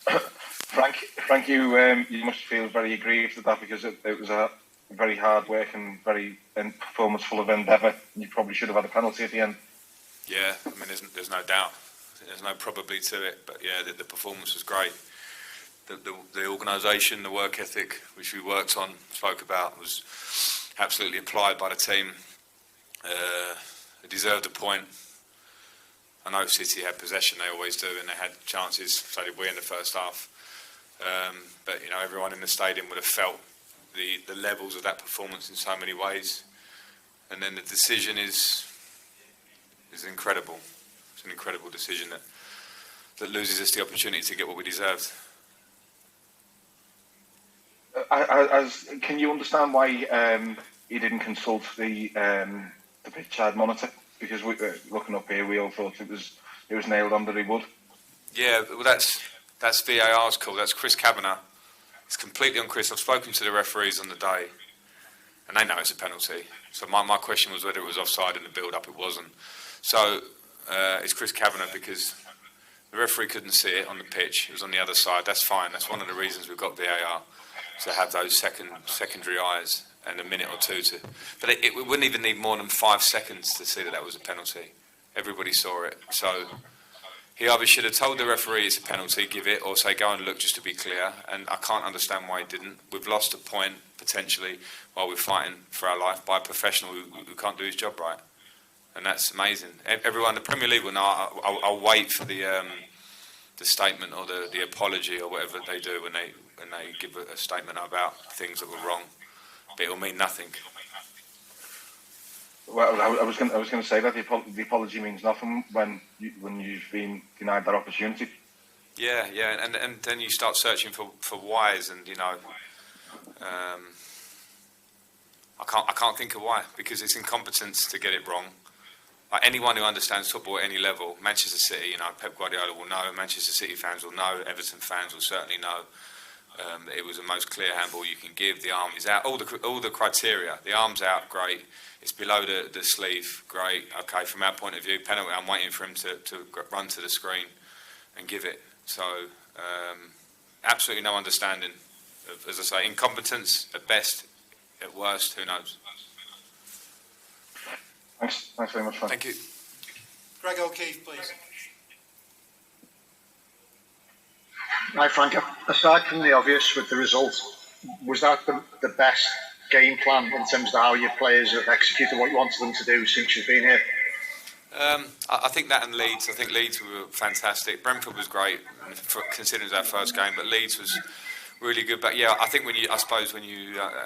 Frank, you must feel very aggrieved at that because it was a very hard work and very performance full of endeavour. You probably should have had a penalty at the end. Yeah, I mean, there's no doubt. There's no probably to it, but yeah, the performance was great. The organisation, the work ethic, which we worked on, spoke about, was absolutely applied by the team. They deserved a point. I know City had possession, they always do, and they had chances, so did we in the first half. But everyone in the stadium would have felt the levels of that performance in so many ways. And then the decision is incredible. It's an incredible decision that loses us the opportunity to get what we deserved. Can you understand why he didn't consult the pitch side monitor? Because looking up here, we all thought it was nailed on that he would. Yeah, well, that's VAR's call. That's Chris Kavanagh. It's completely on Chris. I've spoken to the referees on the day, and they know it's a penalty. So my question was whether it was offside in the build-up. It wasn't. So it's Chris Kavanagh because the referee couldn't see it on the pitch. It was on the other side. That's fine. That's one of the reasons we've got VAR, to have those secondary eyes and a minute or two to. But it wouldn't even need more than 5 seconds to see that was a penalty. Everybody saw it. So he either should have told the referee it's a penalty, give it, or say go and look just to be clear. And I can't understand why he didn't. We've lost a point potentially while we're fighting for our life by a professional who can't do his job right. And that's amazing. Everyone in the Premier League will know. I'll wait for the statement or the apology or whatever they do when they give a statement about things that were wrong. But it'll mean nothing. Well, I was going to say that the apology means nothing when you've been denied that opportunity. Yeah, and then you start searching for whys, and I can't think of why, because it's incompetence to get it wrong. Like anyone who understands football at any level, Manchester City, Pep Guardiola will know, Manchester City fans will know, Everton fans will certainly know. It was the most clear handball you can give. The arm is out. All the criteria. The arm's out, great. It's below the sleeve, great. Okay, from our point of view, penalty. I'm waiting for him to run to the screen and give it. So, absolutely no understanding of, as I say, incompetence at best, at worst, who knows. Thanks very much, Frank. Thank you. Greg O'Keefe, please. Hi, Frank. Aside from the obvious with the result, was that the best game plan in terms of how your players have executed what you wanted them to do since you've been here? I think that and Leeds. I think Leeds were fantastic. Brentford was great, considering it was our first game, but Leeds was really good. But yeah, I think when you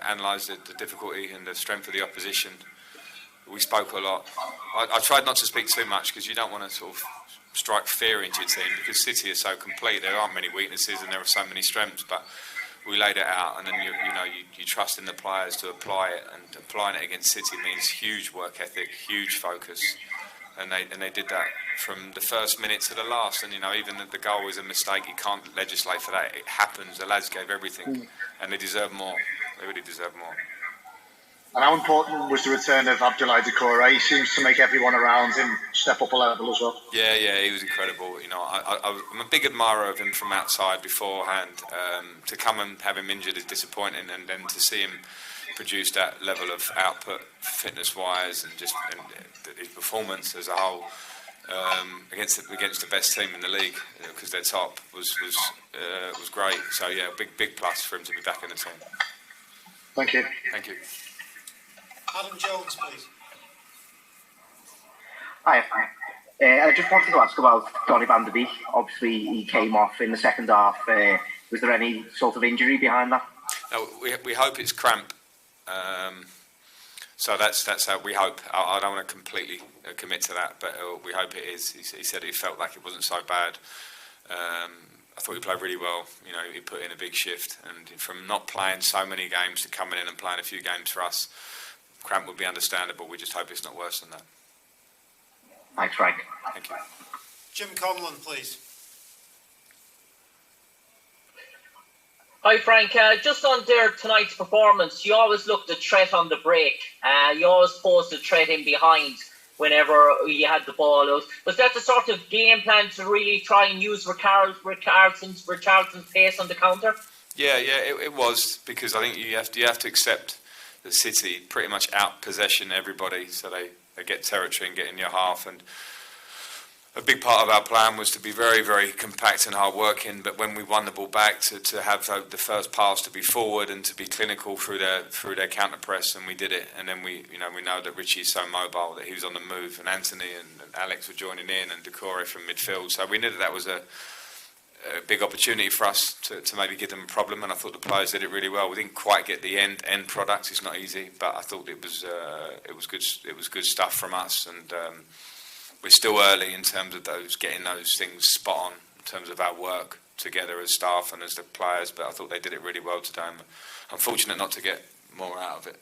analyse the difficulty and the strength of the opposition, we spoke a lot. I tried not to speak too much because you don't want to sort of strike fear into your team, because City is so complete. There aren't many weaknesses and there are so many strengths, but we laid it out, and then you trust in the players to apply it, and applying it against City means huge work ethic, huge focus, and they did that from the first minute to the last. And even the goal was a mistake. You can't legislate for that. It happens. The lads gave everything, and they deserve more. They really deserve more. And how important was the return of Abdoulaye Doucouré? He seems to make everyone around him step up a level as well. Yeah, he was incredible. I'm a big admirer of him from outside beforehand. To come and have him injured is disappointing, and then to see him produce that level of output, fitness-wise, and just his performance as a whole against the best team in the league, because they're top, was great. So yeah, big plus for him to be back in the team. Thank you. Thank you. Adam Jones, please. Hi, I just wanted to ask about Donny van de Beek. Obviously, he came off in the second half. Was there any sort of injury behind that? No, we hope it's cramp. So that's how we hope. I don't want to completely commit to that, but we hope it is. He said he felt like it wasn't so bad. I thought he played really well. He put in a big shift, and from not playing so many games to coming in and playing a few games for us, cramp would be understandable. We just hope it's not worse than that. Thanks, Frank. Thank you. Jim Conlon, please. Hi, Frank. Just on tonight's performance, you always looked a threat on the break. You always posed a threat in behind. whenever you had the ball. Was that the sort of game plan to really try and use Richardson's pace on the counter? Yeah, it was, because I think you have to accept that City pretty much out-possession everybody, so they get territory and get in your half. And a big part of our plan was to be very, very compact and hard-working, but when we won the ball back, to have the first pass to be forward and to be clinical through their counter-press, and we did it. And then we know that Richie's so mobile that he was on the move, and Anthony and Alex were joining in, and Decore from midfield. So we knew that was a big opportunity for us to maybe give them a problem, and I thought the players did it really well. We didn't quite get the end product. It's not easy, but I thought it was good stuff from us, and we're still early in terms of getting those things spot on in terms of our work together as staff and as the players. But I thought they did it really well today. I'm unfortunate not to get more out of it.